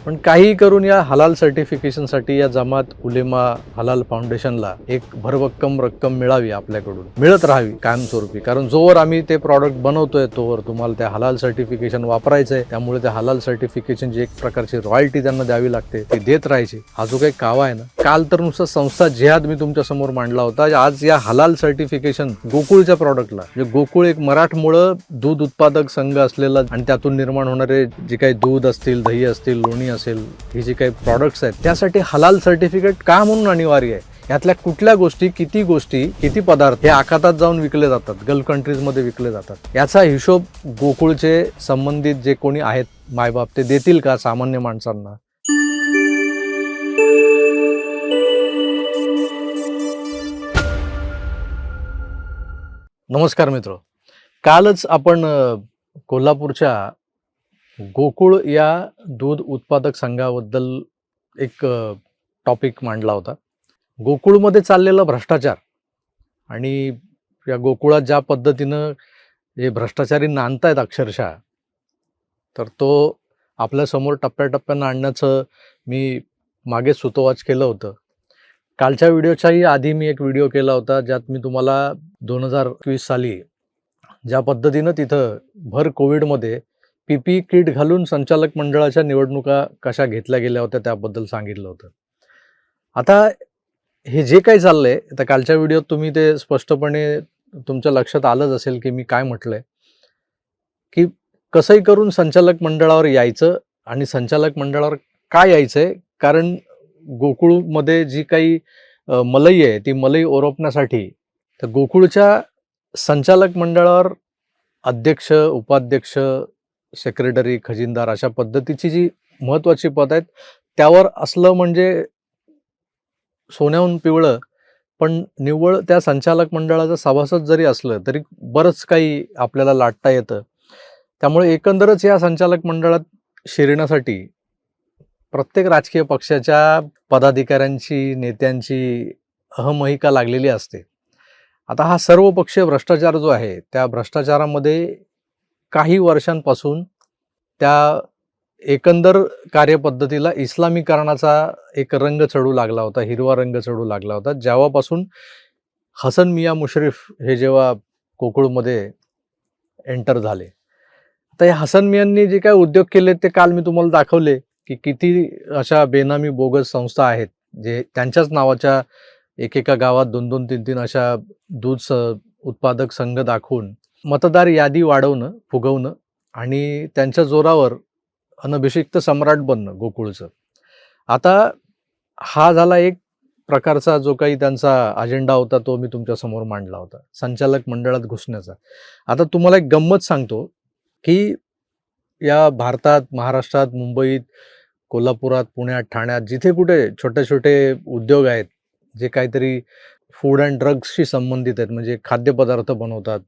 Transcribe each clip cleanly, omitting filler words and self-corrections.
पण काही करून या हलाल सर्टिफिकेशनसाठी या जमात उलेमा हलाल फाउंडेशनला एक भरभक्कम रक्कम मिळावी, आपल्याकडून मिळत राहावी कायमस्वरूपी. कारण जोवर आम्ही ते प्रॉडक्ट बनवतोय तोवर तुम्हाला त्या हलाल सर्टिफिकेशन वापरायचं आहे. त्यामुळे त्या हलाल सर्टिफिकेशनची एक प्रकारची रॉयल्टी त्यांना द्यावी लागते, ती देत राहायची. हा जो काही कावा आहे ना, काल तर नुसतं संस्था जिहाद मी तुमच्या समोर मांडला होता. आज या हलाल सर्टिफिकेशन गोकुळच्या प्रॉडक्टला, म्हणजे गोकुळ एक मराठमोळं दूध उत्पादक संघ असलेला आणि त्यातून निर्माण होणारे जे काही दूध असतील, दही असतील, लोणी असेल, हे जे काही प्रॉडक्ट्स आहेत त्यासाठी हलाल सर्टिफिकेट का म्हणून अनिवार्य आहे. यातल्या कुठल्या गोष्टी, किती पदार्थ हे आखातात जाऊन विकले जातात, गल्फ कंट्रीजमध्ये विकले जातात, याचा हिशोब गोकुळचे संबंधित जे कोणी आहेत मायबाप ते देतील का सामान्य माणसांना? नमस्कार मित्र, कालच आपण कोल्हापूरच्या गोकुळ या दूध उत्पादक संघाबद्दल एक टॉपिक मांडला होता. गोकुळमध्ये चाललेला भ्रष्टाचार आणि या गोकुळात ज्या पद्धतीनं हे भ्रष्टाचारी नांदतायत अक्षरशः, तर तो आपल्यासमोर टप्प्याटप्प्यानं आणण्याचं मी मागे सुतोवाच केलं होतं. कालच्या व्हिडिओच्याही आधी मी एक व्हिडिओ केला होता, ज्यात मी तुम्हाला 2021 साली ज्या पद्धतीनं तिथं भर कोविडमध्ये PPE किट घालून संचालक मंडळाच्या निवडणुका कशा घेतल्या गेल्या होत्या त्याबद्दल सांगितलं होतं. आता हे जे काही चाललंय, तर कालच्या व्हिडिओत तुम्ही ते स्पष्टपणे तुमच्या लक्षात आलंच असेल की मी काय म्हटलंय, की कसंही करून संचालक मंडळावर यायचं. आणि संचालक मंडळावर का यायचंय? कारण गोकुळमध्ये जी काही मलई आहे, ती मलई ओरपण्यासाठी तर गोकुळच्या संचालक मंडळावर अध्यक्ष, उपाध्यक्ष, सेक्रेटरी, खजिनदार अशा पद्धतीची जी महत्त्वाची पद आहेत, त्यावर असलं म्हणजे सोन्याहून पिवळं. पण निव्वळ त्या संचालक मंडळाचं सभासद जरी असलं तरी बरंच काही आपल्याला लाटता येतं. त्यामुळे एकंदरच या संचालक मंडळात शिरण्यासाठी प्रत्येक राजकीय पक्षाच्या पदाधिकाऱ्यांची, नेत्यांची अहमहिका लागलेली असते. आता हा सर्वपक्षीय भ्रष्टाचार जो आहे, त्या भ्रष्टाचारामध्ये काही वर्षांपासून त्या एकंदर कार्यपद्धतीला इस्लामीकरणाचा एक रंग चढू लागला होता, हिरवा रंग चढू लागला होता, जेव्हापासून हसन मियाँ मुश्रीफ हे जेव्हा गोकुळमध्ये एंटर झाले. तर या हसन मियांनी जे काही उद्योग केले ते काल मी तुम्हाला दाखवले, की किती अशा बेनामी बोगस संस्था आहेत, जे त्यांच्याच नावाच्या एकेका गावात 2-2, 3-3 अशा दूध उत्पादक संघ दाखवून मतदार यादी वाढवणं, फुगवणं आणि त्यांच्या जोरावर अनभिषिक्त सम्राट बनणं गोकुळचं. आता हा झाला एक प्रकारचा जो काही त्यांचा अजेंडा होता, तो मी तुमच्या समोर मांडला होता, संचालक मंडळात घुसण्याचा. आता तुम्हाला एक गंमत सांगतो, की या भारतात, महाराष्ट्रात, मुंबईत, कोल्हापुरात, पुण्यात, ठाण्यात जिथे कुठे छोटे छोटे उद्योग आहेत, जे काहीतरी फूड अँड ड्रग्सशी संबंधित आहेत, म्हणजे खाद्यपदार्थ बनवतात.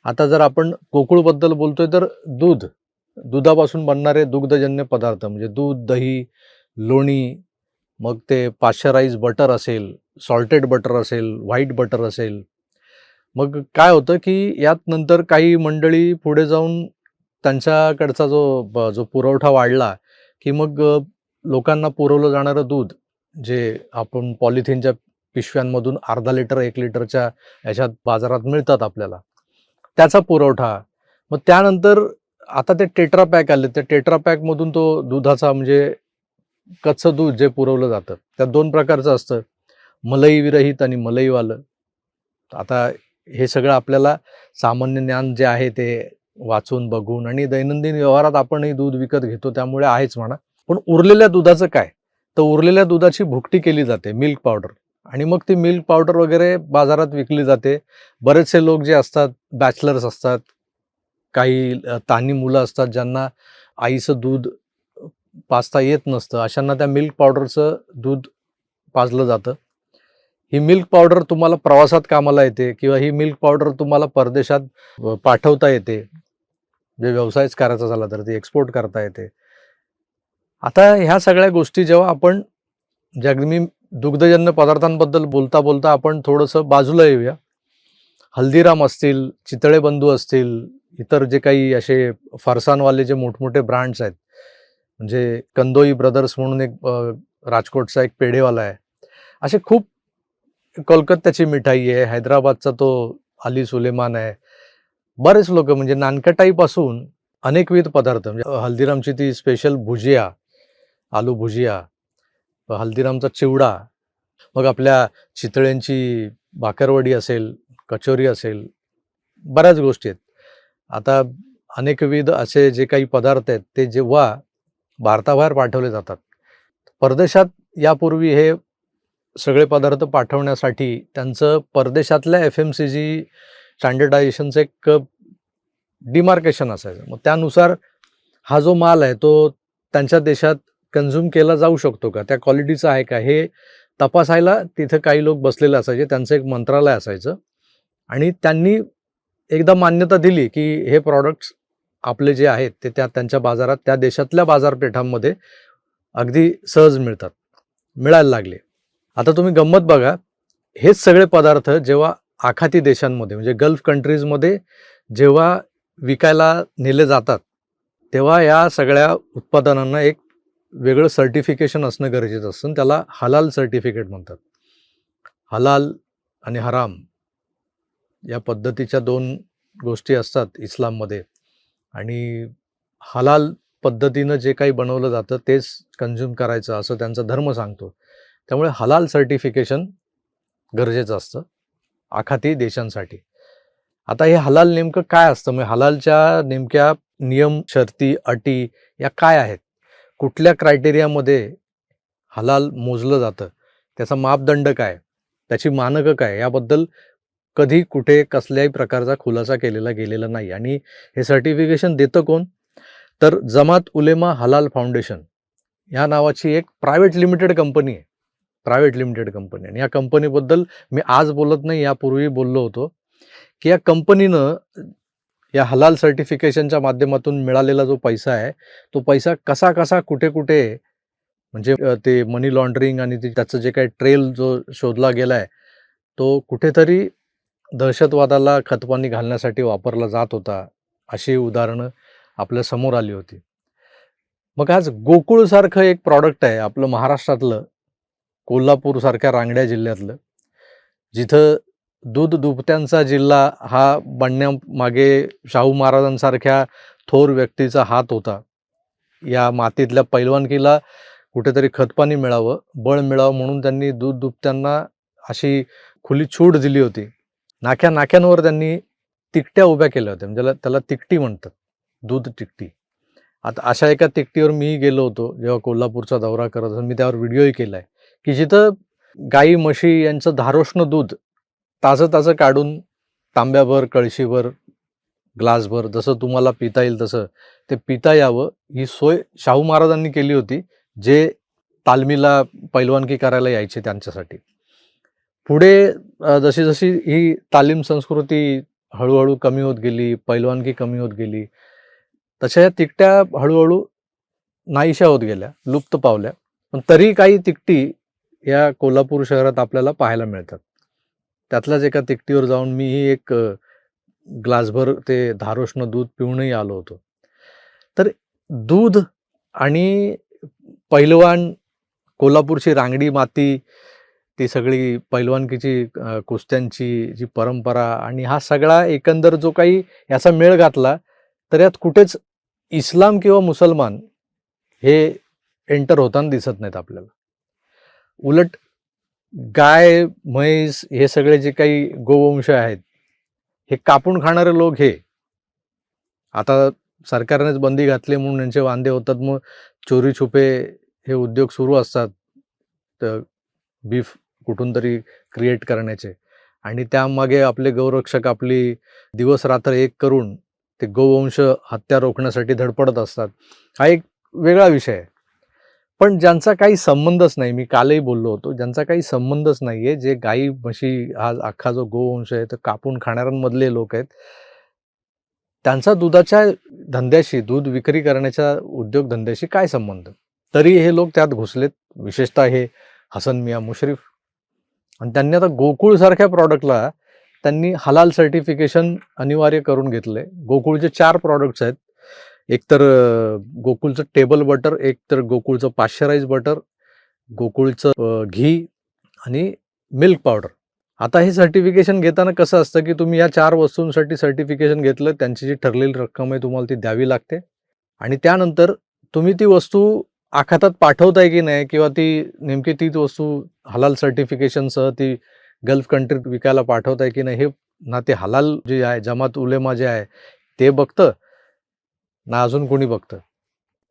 आता जर आपण गोकुळबद्दल बोलतोय तर दुधापासून बनणारे दुग्धजन्य पदार्थ म्हणजे दूध, दही, लोणी, मग ते पाश्चराइज बटर असेल, सॉल्टेड बटर असेल, व्हाईट बटर असेल. मग काय होतं, की यात नंतर काही मंडळी पुढे जाऊन त्यांच्याकडचा जो पुरवठा वाढला, की मग लोकांना पुरवलं जाणारं दूध, जे आपण पॉलिथिनच्या पिशव्यांमधून अर्धा लिटर, 1 लिटरच्या ह्याच्यात बाजारात मिळतात आपल्याला, त्याचा पुरवठा. मग त्यानंतर आता ते टेट्रा पॅक आले, त्या टेट्रा पॅकमधून तो दुधाचा म्हणजे कच्चं दूध जे पुरवलं जातं, त्यात 2 प्रकारचं असतं, मलई विरहित आणि मलईवालं. आता हे सगळं आपल्याला सामान्य ज्ञान जे आहे ते वाचून, बघून आणि दैनंदिन व्यवहारात आपणही दूध विकत घेतो, त्यामुळे आहेच म्हणा. पण उरलेल्या दुधाचं काय? तर उरलेल्या दुधाची भुकटी केली जाते, मिल्क पावडर. आणि मग ती मिल्क पावडर वगैरे बाजारात विकली जाते. बरेचसे लोक जे असतात, बॅचलर्स असतात, काही तान्ही मुलं असतात, ज्यांना आईचं दूध पाजता येत नसतं, अशांना त्या मिल्क पावडरचं दूध पाजलं जातं. ही मिल्क पावडर तुम्हाला प्रवासात कामाला येते, किंवा ही मिल्क पावडर तुम्हाला परदेशात पाठवता येते, जे व्यवसायच करायचा झाला तर ती एक्सपोर्ट करता येते. आता ह्या सगळ्या गोष्टी जेव्हा आपण मी दुग्धजन्य पदार्थांबद्दल बोलता बोलता आपण थोडंसं बाजूला येऊया. हल्दीराम असतील, चितळे बंधू असतील, इतर जे काही असे फरसाणवाले जे मोठमोठे ब्रँड्स आहेत, म्हणजे कंदोई ब्रदर्स म्हणून एक राजकोटचा एक पेढेवाला आहे. असे खूप कोलकात्याची मिठाई आहे, हैदराबादचा तो अली सुलेमान आहे. बरेच लोकं म्हणजे नानकटाईपासून अनेकविध पदार्थ म्हणजे हल्दीरामची ती स्पेशल भुजिया, आलू भुजिया, हल्दीरामचा चिवडा, मग आपल्या चितळ्यांची भाकरवडी असेल, कचोरी असेल, बऱ्याच गोष्टी आहेत. आता अनेकविध असे जे काही पदार्थ आहेत, ते जेव्हा भारताबाहेर पाठवले जातात, परदेशात यापूर्वी हे सगळे पदार्थ पाठवण्यासाठी त्यांचं परदेशातल्या एफ-एम-सी-जी स्टँडर्डायझेशनचं एक डिमार्केशन असायचं. मग त्यानुसार हा जो माल आहे तो त्यांच्या देशात कन्झ्युम केला जाऊ शकतो का? त्या क्वालिटीचा आहे का? हे तपासायला तिथं काही लोक बसलेले असायचे. त्यांचं एक मंत्रालय असायचं आणि त्यांनी एकदा मान्यता दिली, की हे प्रॉडक्ट्स आपले जे आहेत ते त्यांच्या बाजारात, त्या देशातल्या बाजारपेठांमध्ये अगदी सहज मिळायला लागले. आता तुम्ही गंमत बघा, हेच सगळे पदार्थ जेव्हा आखाती देशांमध्ये म्हणजे गल्फ कंट्रीजमध्ये जेव्हा विकायला नेले जातात, तेव्हा या सगळ्या उत्पादनांना एक वेगळं सर्टिफिकेशन असणं गरजेचं असतं. त्याला हलाल सर्टिफिकेट म्हणतात. हलाल आणि हराम या पद्धतीच्या 2 गोष्टी असतात इस्लाममध्ये आणि हलाल पद्धतीनं जे काही बनवलं जातं तेच कन्झ्युम करायचं असं त्यांचा धर्म सांगतो. त्यामुळे हलाल सर्टिफिकेशन गरजेचं असतं आखाती देशांसाठी. आता हे हलाल नेमकं काय असतं? मग हलालच्या नेमक्या नियम, शर्ती, अटी या काय आहेत? कुठल्या क्रायटेरियामध्ये हलाल मोजलं जातं? त्याचा मापदंड काय? त्याची मानकं काय? याबद्दल कधी कुठे कसल्याही प्रकारचा खुलासा केलेला गेलेला नाही. आणि हे सर्टिफिकेशन देतं कोण? तर जमात उलेमा हलाल फाउंडेशन या नावाची एक प्रायव्हेट लिमिटेड कंपनी आहे. प्रायव्हेट लिमिटेड कंपनी आणि या कंपनीबद्दल मी आज बोलत नाही, यापूर्वी बोललो होतो, की या कंपनीनं या हलाल सर्टिफिकेशनच्या माध्यमातून मिळालेला जो पैसा आहे, तो पैसा कसा कुठे म्हणजे ते मनी लॉन्ड्रिंग आणि त्याचं जे काही ट्रेल जो शोधला गेला आहे, तो कुठेतरी दहशतवादाला खतपाणी घालण्यासाठी वापरला जात होता. अशी उदाहरणं आपल्या समोर आली होती. मग आज गोकुळसारखं एक प्रॉडक्ट आहे आपलं महाराष्ट्रातलं, कोल्हापूरसारख्या रांगड्या जिल्ह्यातलं, जिथं दूध दुभत्यांचा जिल्हा हा बनण्यामागे शाहू महाराजांसारख्या थोर व्यक्तीचा हात होता. या मातीतल्या पैलवानकीला कुठेतरी खतपाणी मिळावं, बळ मिळावं म्हणून त्यांनी दूध दुभत्यांना अशी खुली छूट दिली होती. नाक्यांवर त्यांनी तिकट्या उभ्या केल्या होत्या, म्हणजे त्याला तिकटी म्हणतात, दूध तिकटी. आता अशा एका तिकटीवर मीही गेलो होतो जेव्हा कोल्हापूरचा दौरा करत होतो. मी त्यावर व्हिडिओही केला आहे, की जिथं गाई म्हशी यांचं धारोष्ण दूध ताजं काढून तांब्याभर, कळशीभर, ग्लासभर जसं तुम्हाला पिता येईल तसं ते पिता यावं, ही सोय शाहू महाराजांनी केली होती, जे तालमीला पैलवानकी करायला यायचे त्यांच्यासाठी. पुढे जशी ही तालीम संस्कृती हळूहळू कमी होत गेली, पैलवानकी कमी होत गेली, तशा या तिकट्या हळूहळू नाहीशा होत गेल्या, लुप्त पावल्या. पण तरी काही तिकटी या कोल्हापूर शहरात आपल्याला पाहायला मिळतात. त्यातल्याच एका तिकटीवर जाऊन मीही एक ग्लासभर ते धारोष्ण दूध पिऊनही आलो होतो. तर दूध आणि पैलवान, कोल्हापूरची रांगडी माती, ती सगळी पैलवानकीची कुस्त्यांची जी परंपरा आणि हा सगळा एकंदर जो काही याचा मेळ घातला, तर यात कुठेच इस्लाम किंवा मुसलमान हे एंटर होताना दिसत नाहीत आपल्याला. उलट गाय, म्हैस हे सगळे जे काही गोवंश आहेत, हे कापून खाणारे लोक हे आता सरकारनेच बंदी घातली म्हणून यांचे वांदे होतात. मग चोरी छुपे हे उद्योग सुरू असतात, तर बीफ कुठून तरी क्रिएट करण्याचे, आणि त्यामागे आपले गौरक्षक आपली दिवस-रात्र एक करून ते गोवंश हत्या रोखण्यासाठी धडपडत असतात. हा एक वेगळा विषय आहे. पण ज्यांचा काही संबंधच नाही, मी कालही बोललो होतो, ज्यांचा काही संबंधच नाहीये, जे गाई, म्हशी हा अख्खा जो गोवंश आहे, तर कापून खाणाऱ्यांमधले लोक आहेत, त्यांचा दुधाच्या धंद्याशी, दूध विक्री करण्याच्या उद्योगधंद्याशी काय संबंध? तरी हे लोक त्यात घुसलेत, विशेषतः हे हसन मियां मुश्रीफ. आणि त्यांनी आता गोकुळसारख्या प्रॉडक्टला त्यांनी हलाल सर्टिफिकेशन अनिवार्य करून घेतलंय. गोकुळचे 4 प्रॉडक्ट्स आहेत. एकतर गोकुळचं टेबल बटर, एकतर गोकुळचं पाश्चराइज बटर, गोकुळचं घी आणि मिल्क पावडर. आता हे सर्टिफिकेशन घेताना कसं असतं, की तुम्ही या 4 वस्तूंसाठी सर्टिफिकेशन घेतलं, त्यांची जी ठरलेली रक्कम आहे तुम्हाला ती द्यावी लागते आणि त्यानंतर तुम्ही ती वस्तू आखातात पाठवताय की नाही किंवा ती नेमकी तीच वस्तू हलाल सर्टिफिकेशनसह ती गल्फ कंट्रीत विकायला पाठवताय की नाही, हे ना ते हलाल जे आहे, जमात उलेमा जे आहे ते बघतं, ना अजून कोणी बघतं.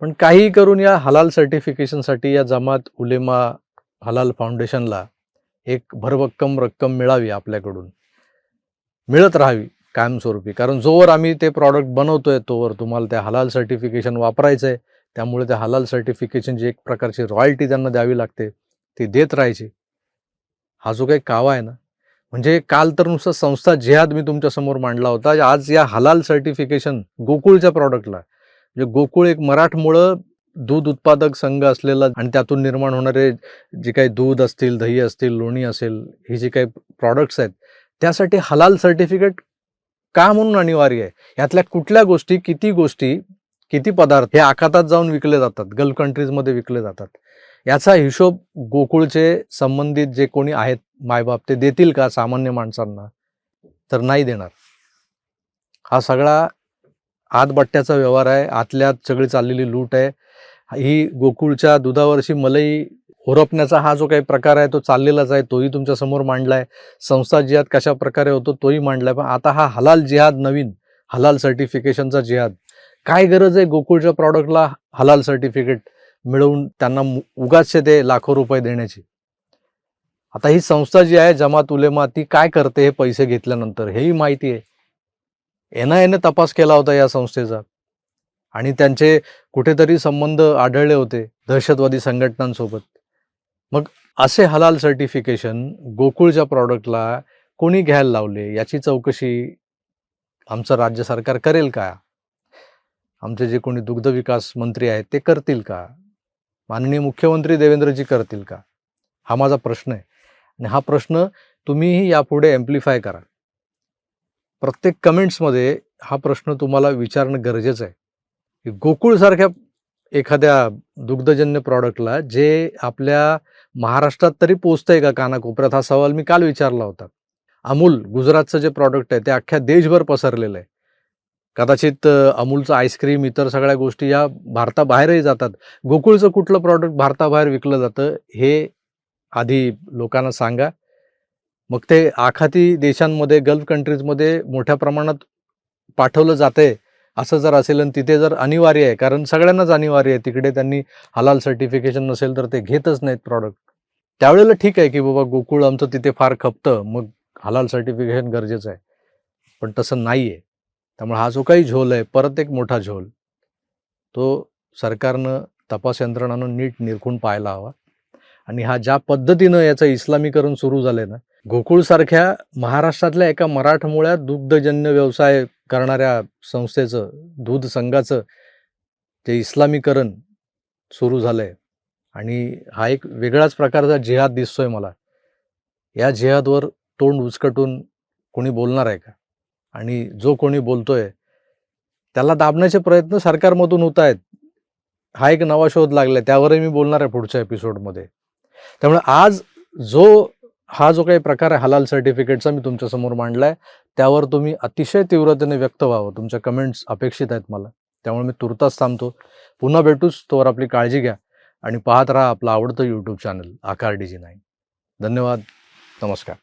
पण काहीही करून या हलाल सर्टिफिकेशनसाठी या जमात उलेमा हलाल फाउंडेशनला एक भरभक्कम रक्कम मिळावी आपल्याकडून, मिळत राहावी कायमस्वरूपी. कारण जोवर आम्ही ते प्रॉडक्ट बनवतोय तोवर तुम्हाला त्या हलाल सर्टिफिकेशन वापरायचं आहे. त्यामुळे त्या हलाल सर्टिफिकेशनची एक प्रकारची रॉयल्टी त्यांना द्यावी लागते, ती देत राहायची. हा जो काही कावा आहे ना, म्हणजे काल तर नुसतं संस्था जिहाद मी तुमच्यासमोर मांडला होता. आज या हलाल सर्टिफिकेशन गोकुळच्या प्रॉडक्टला, म्हणजे गोकुळ एक मराठमोळं दूध उत्पादक संघ असलेला आणि त्यातून निर्माण होणारे जे काही दूध असतील, दही असतील, लोणी असेल, हे जे काही प्रॉडक्ट्स आहेत, त्यासाठी हलाल सर्टिफिकेट का म्हणून अनिवार्य आहे? यातल्या कुठल्या गोष्टी, किती गोष्टी, किती पदार्थ हे आखातात जाऊन विकले जातात, गल्फ कंट्रीजमध्ये विकले जातात. याचा हिशोब गोकुळचे संबंधित जे कोणी आहेत मायबाप ते देतील का सामान्य माणसांना? तर नाही देणार. हा सगळा आतबट्ट्याचा व्यवहार आहे, आतल्या आत सगळी चाललेली लूट आहे. ही गोकुळच्या दुधावरची मलई ओरपण्याचा हा जो काही प्रकार आहे तो चाललेलाच आहे, तोही तुमच्या समोर मांडलाय. संस्था जिहाद कशा प्रकारे होतो तोही मांडलाय. पण आता हा हलाल जिहाद, नवीन हलाल सर्टिफिकेशनचा जिहाद. काय गरज आहे गोकुळच्या प्रॉडक्टला हलाल सर्टिफिकेट मिळवून त्यांना उगाचचे ते लाखो रुपये देण्याची? आता ही संस्था जी आहे जमात उलेमा, ती काय करते हे पैसे घेतल्यानंतर हेही माहिती आहे. NIA ने तपास केला होता या संस्थेचा आणि त्यांचे कुठेतरी संबंध आढळले होते दहशतवादी संघटनांसोबत. मग असे हलाल सर्टिफिकेशन गोकुळच्या प्रॉडक्टला कोणी घ्यायला लावले याची चौकशी आमचं राज्य सरकार करेल का? आमचे जे कोणी दुग्ध विकास मंत्री आहेत ते करतील का? माननीय मुख्यमंत्री देवेंद्रजी करतील का? हा माझा प्रश्न आहे आणि हा प्रश्न तुम्हीही यापुढे एम्प्लिफाय करा. प्रत्येक कमेंट्समध्ये हा प्रश्न तुम्हाला विचारणं गरजेचं आहे, की गोकुळसारख्या एखाद्या दुग्धजन्य प्रॉडक्टला जे आपल्या महाराष्ट्रात तरी पोचतंय का कानाकोपऱ्यात? हा सवाल मी काल विचारला होता. अमूल गुजरातचं जे प्रॉडक्ट आहे ते अख्ख्या देशभर पसरलेलं आहे. कदाचित अमूलचं आईस्क्रीम, इतर सगळ्या गोष्टी या भारताबाहेरही जातात. गोकुळचं कुठलं प्रॉडक्ट भारताबाहेर विकलं जातं हे आधी लोकांना सांगा. मग ते आखाती देशांमध्ये, गल्फ कंट्रीजमध्ये मोठ्या प्रमाणात पाठवलं जातंय असं जर असेल आणि तिथे जर अनिवार्य आहे, कारण सगळ्यांनाच अनिवार्य आहे, तिकडे त्यांनी हलाल सर्टिफिकेशन नसेल तर ते घेतच नाहीत प्रॉडक्ट. त्यावेळेला ठीक आहे की बाबा गोकुळ आमचं तिथे फार खपतं, मग हलाल सर्टिफिकेशन गरजेचं आहे. पण तसं नाही आहे. त्यामुळे हा जो काही झोल आहे, परत एक मोठा झोल, तो सरकारनं, तपास यंत्रणानं नीट निरखून पाहायला हवा. आणि हा ज्या पद्धतीनं याचं इस्लामीकरण सुरू झालंय ना, गोकुळसारख्या महाराष्ट्रातल्या एका मराठमोळ्या दुग्धजन्य व्यवसाय करणाऱ्या संस्थेचं, दूध संघाचं ते इस्लामीकरण सुरू झालंय आणि हा एक वेगळाच प्रकारचा जिहाद दिसतोय मला. या जिहादवर तोंड उचकटून कोणी बोलणार आहे का? आणि जो कोणी बोलतोय त्याला दाबण्याचे प्रयत्न सरकारमधून होत आहेत. हा एक नवा शोध लागलाय, त्यावरही मी बोलणार आहे पुढच्या एपिसोडमध्ये. त्यामुळे आज हा जो काही प्रकार आहे हलाल सर्टिफिकेटचा मी तुमच्यासमोर मांडलाय, त्यावर तुम्ही अतिशय तीव्रतेने व्यक्त व्हावं. तुमच्या कमेंट्स अपेक्षित आहेत मला. त्यामुळे मी तुर्तास थांबतो. पुन्हा भेटूच, तोवर आपली काळजी घ्या आणि पाहत राहा आपलं आवडतं YouTube चॅनल आकार DG9. धन्यवाद. नमस्कार.